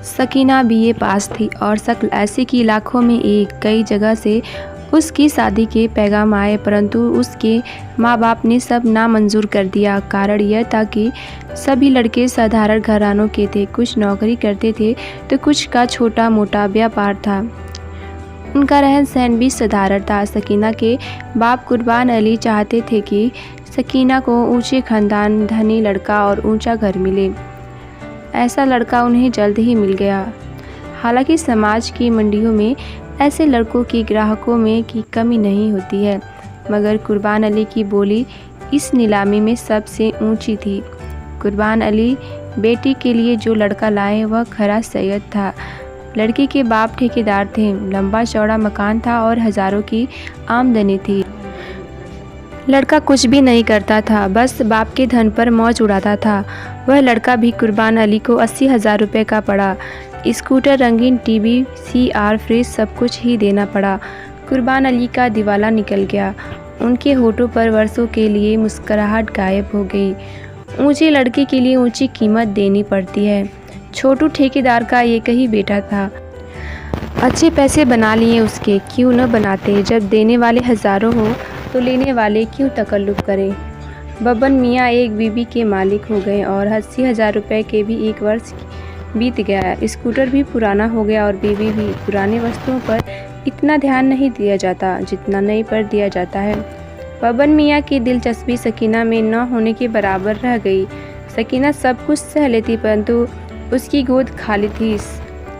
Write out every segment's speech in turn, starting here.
Sakina BA पास थी और शक्ल ऐसी कि लाखों में एक। कई जगह से उसकी शादी के पैगाम आए, परंतु उसके माँ बाप ने सब नामंजूर कर दिया। कारण यह था कि सभी लड़के साधारण घरानों के थे, कुछ नौकरी करते थे तो कुछ का छोटा मोटा व्यापार था। उनका रहन सहन भी साधारण था। सकीना के बाप कुर्बान अली चाहते थे कि सकीना को ऊंचे खानदान, धनी लड़का और ऊंचा घर मिले। ऐसा लड़का उन्हें जल्द ही मिल गया। हालांकि समाज की मंडियों में ऐसे लड़कों की ग्राहकों में की कमी नहीं होती है, मगर कुर्बान अली की बोली इस नीलामी में सबसे ऊंची थी। कुर्बान अली बेटी के लिए जो लड़का लाए वह खरा सैयद था। लड़के के बाप ठेकेदार थे, लंबा चौड़ा मकान था और हजारों की आमदनी थी। लड़का कुछ भी नहीं करता था, बस बाप के धन पर मौज उड़ाता था। वह लड़का भी कुर्बान अली को 80,000 रुपये का पड़ा। स्कूटर, रंगीन टीवी, CR, फ्रिज सब कुछ ही देना पड़ा। कुर्बान अली का दिवाला निकल गया। उनके होठों पर वर्षों के लिए मुस्कुराहट गायब हो गई। ऊंचे लड़के के लिए ऊंची कीमत देनी पड़ती है। छोटू ठेकेदार का एक ही बेटा था। अच्छे पैसे बना लिए उसके, क्यों न बनाते। जब देने वाले हजारों हो तो लेने वाले क्यों तकल्लुफ़ करें। बब्बन मियाँ एक बीबी के मालिक हो गए और 80,000 रुपये के भी एक वर्ष बीत गया। स्कूटर भी पुराना हो गया और बीबी भी। पुराने वस्तुओं पर इतना ध्यान नहीं दिया जाता जितना नई पर दिया जाता है। बब्बन मियाँ की दिलचस्पी सकीना में न होने के बराबर रह गई। सकीना सब कुछ सह लेती, परंतु उसकी गोद खाली थी।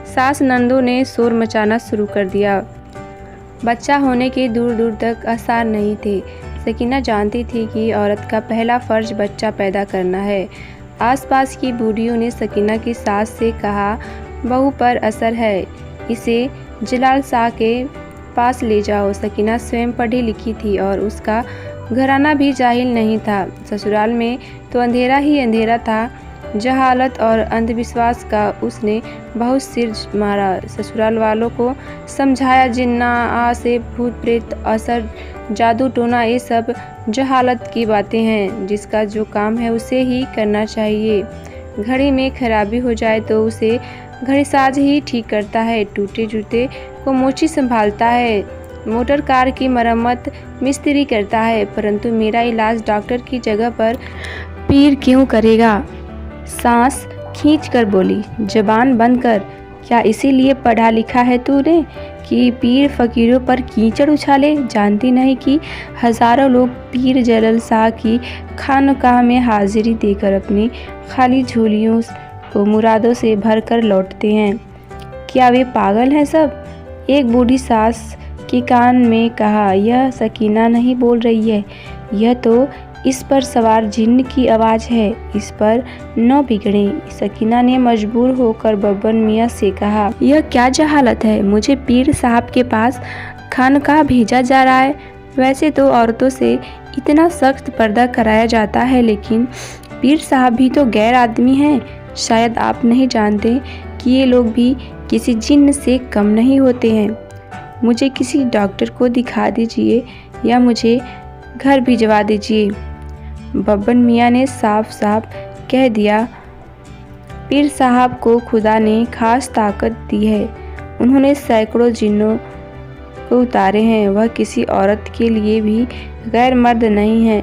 सास नंदों ने शोर मचाना शुरू कर दिया। बच्चा होने के दूर दूर तक आसार नहीं थे। सकीना जानती थी कि औरत का पहला फ़र्ज बच्चा पैदा करना है। आसपास की बूढ़ियों ने सकीना की सास से कहा, बहू पर असर है, इसे जलाल शाह के पास ले जाओ। सकीना स्वयं पढ़ी लिखी थी और उसका घराना भी जाहिल नहीं था। ससुराल में तो अंधेरा ही अंधेरा था। जहालत और अंधविश्वास का उसने बहुत सिर मारा। ससुराल वालों को समझाया, जिन्ना आ से भूत प्रेत, असर, जादू टोना ये सब जहालत की बातें हैं। जिसका जो काम है उसे ही करना चाहिए। घड़ी में खराबी हो जाए तो उसे घड़ीसाज ही ठीक करता है। टूटे जूते को मोची संभालता है। मोटर कार की मरम्मत मिस्त्री करता है। परंतु मेरा इलाज डॉक्टर की जगह पर पीर क्यों करेगा। सांस खींच कर बोली, जबान बंद कर। क्या इसीलिए पढ़ा लिखा है तूने कि पीर फकीरों पर कीचड़ उछाले। जानती नहीं कि हजारों लोग पीर जलाल शाह की खानकाह में हाजिरी देकर अपनी खाली झोलियों को मुरादों से भर कर लौटते हैं। क्या वे पागल हैं सब। एक बूढ़ी सास के कान में कहा, यह सकीना नहीं बोल रही है, यह तो इस पर सवार जिन्न की आवाज़ है, इस पर न बिगड़े। सकीना ने मजबूर होकर बब्बन मियाँ से कहा, यह क्या जहालत है। मुझे पीर साहब के पास खानकाह भेजा जा रहा है। वैसे तो औरतों से इतना सख्त पर्दा कराया जाता है, लेकिन पीर साहब भी तो गैर आदमी हैं। शायद आप नहीं जानते कि ये लोग भी किसी जिन्न से कम नहीं होते हैं। मुझे किसी डॉक्टर को दिखा दीजिए या मुझे घर भिजवा दीजिए। बब्बन मियाँ ने साफ साफ कह दिया, पीर साहब को खुदा ने खास ताकत दी है। उन्होंने सैकड़ों जिन्नों को उतारे हैं। वह किसी औरत के लिए भी गैर मर्द नहीं है,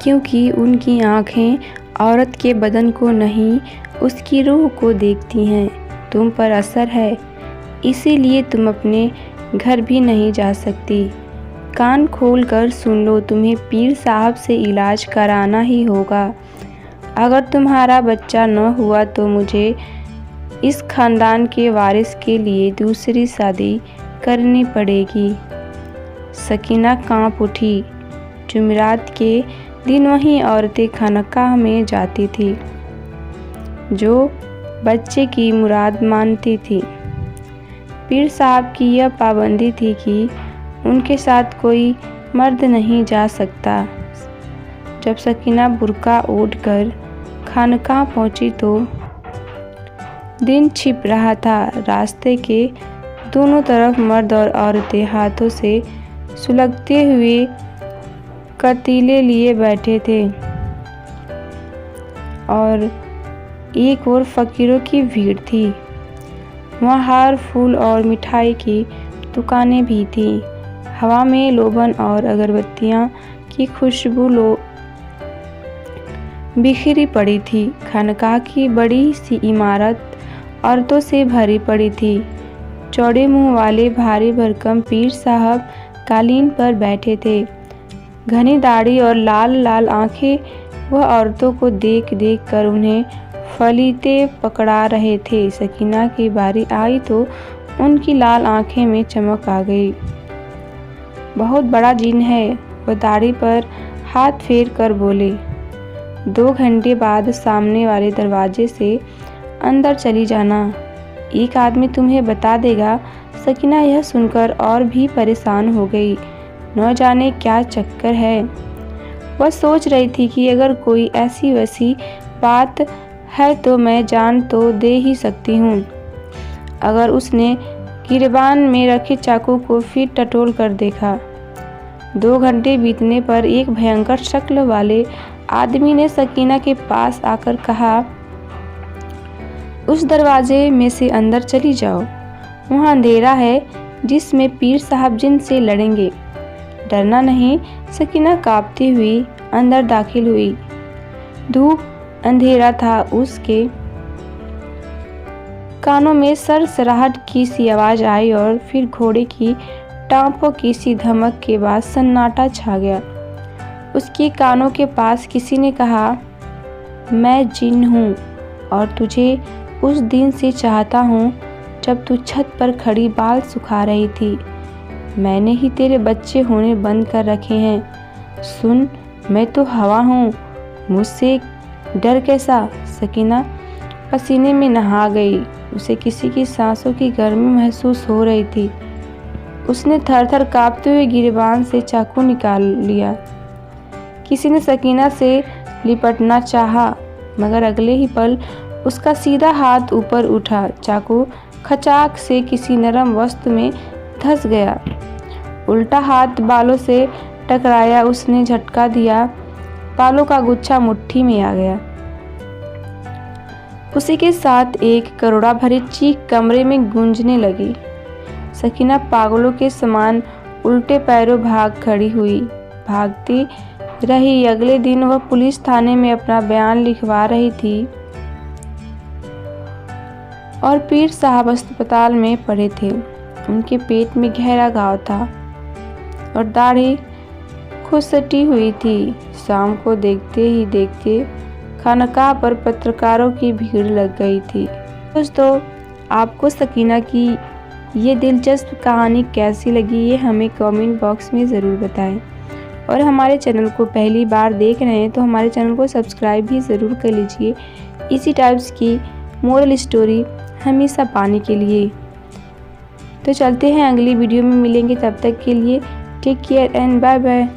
क्योंकि उनकी आँखें औरत के बदन को नहीं, उसकी रूह को देखती हैं। तुम पर असर है, इसीलिए तुम अपने घर भी नहीं जा सकती। कान खोल कर सुन लो, तुम्हें पीर साहब से इलाज कराना ही होगा। अगर तुम्हारा बच्चा न हुआ तो मुझे इस खानदान के वारिस के लिए दूसरी शादी करनी पड़ेगी। सकीना कांप उठी। जुमेरात के दिन वही औरतें खानकाह में जाती थी जो बच्चे की मुराद मानती थी। पीर साहब की यह पाबंदी थी कि उनके साथ कोई मर्द नहीं जा सकता। जब सकीना बुर्का ओढ़ कर खानकाह पहुंची तो दिन छिप रहा था। रास्ते के दोनों तरफ मर्द और औरतें हाथों से सुलगते हुए कतीले लिए बैठे थे और एक और फ़कीरों की भीड़ थी। वहाँ हार, फूल और मिठाई की दुकानें भी थीं। हवा में लोबन और अगरबत्तियाँ की खुशबू बिखरी पड़ी थी। खानकाह की बड़ी सी इमारत औरतों से भरी पड़ी थी। चौड़े मुंह वाले भारी भरकम पीर साहब कालीन पर बैठे थे। घनी दाढ़ी और लाल लाल आंखें वह औरतों को देख देख कर उन्हें फलीते पकड़ा रहे थे। सकीना की बारी आई तो उनकी लाल आंखें में चमक आ गई। बहुत बड़ा जिन है, वह दाढ़ी पर हाथ फेर कर बोले। 2 घंटे बाद सामने वाले दरवाजे से अंदर चली जाना, एक आदमी तुम्हें बता देगा। सकीना यह सुनकर और भी परेशान हो गई। न जाने क्या चक्कर है। वह सोच रही थी कि अगर कोई ऐसी वैसी बात है तो मैं जान तो दे ही सकती हूँ। अगर उसने गिरबान में रखे चाकू को फिर टटोल कर देखा। 2 घंटे बीतने पर एक भयंकर शक्ल वाले आदमी ने सकीना के पास आकर कहा, उस दरवाजे में से अंदर चली जाओ। वहाँ अंधेरा है जिसमें पीर साहब जिन से लड़ेंगे। डरना नहीं। सकीना कांपती हुई अंदर दाखिल हुई। धूप, अंधेरा था। उसके कानों में सरसराहट की सी आवाज आई और फिर घोड़े की टांपों की सी धमक के बाद सन्नाटा छा गया। उसके कानों के पास किसी ने कहा, मैं जिन हूँ और तुझे उस दिन से चाहता हूँ जब तू छत पर खड़ी बाल सुखा रही थी। मैंने ही तेरे बच्चे होने बंद कर रखे हैं। सुन, मैं तो हवा हूँ, मुझसे डर कैसा। सकीना पसीने में नहा गई। उसे किसी की सांसों की गर्मी महसूस हो रही थी। उसने थर-थर कांपते हुए गिरबान से चाकू निकाल लिया। किसी ने सकीना से लिपटना चाहा, मगर अगले ही पल उसका सीधा हाथ ऊपर उठा। चाकू खचाक से किसी नरम वस्तु में धंस गया। उल्टा हाथ बालों से टकराया। उसने झटका दिया। बालों का गुच्छा मुट्ठी में आ गया। उसी के साथ एक करोड़ा भरी चीख कमरे में गूंजने लगी। सकीना पागलों के समान उल्टे पैरों भाग खड़ी हुई। भागती रही। अगले दिन वह पुलिस थाने में अपना बयान लिखवा रही थी और पीर साहब अस्पताल में पड़े थे। उनके पेट में गहरा घाव था और दाढ़ी खुसटी हुई थी। शाम को देखते ही देखते खानकाह पर पत्रकारों की भीड़ लग गई थी। दोस्तों, आपको सकीना की ये दिलचस्प कहानी कैसी लगी, ये हमें कमेंट बॉक्स में ज़रूर बताएं। और हमारे चैनल को पहली बार देख रहे हैं तो हमारे चैनल को सब्सक्राइब भी ज़रूर कर लीजिए, इसी टाइप्स की मोरल स्टोरी हमेशा पाने के लिए। तो चलते हैं, अगली वीडियो में मिलेंगे। तब तक के लिए take care and bye bye.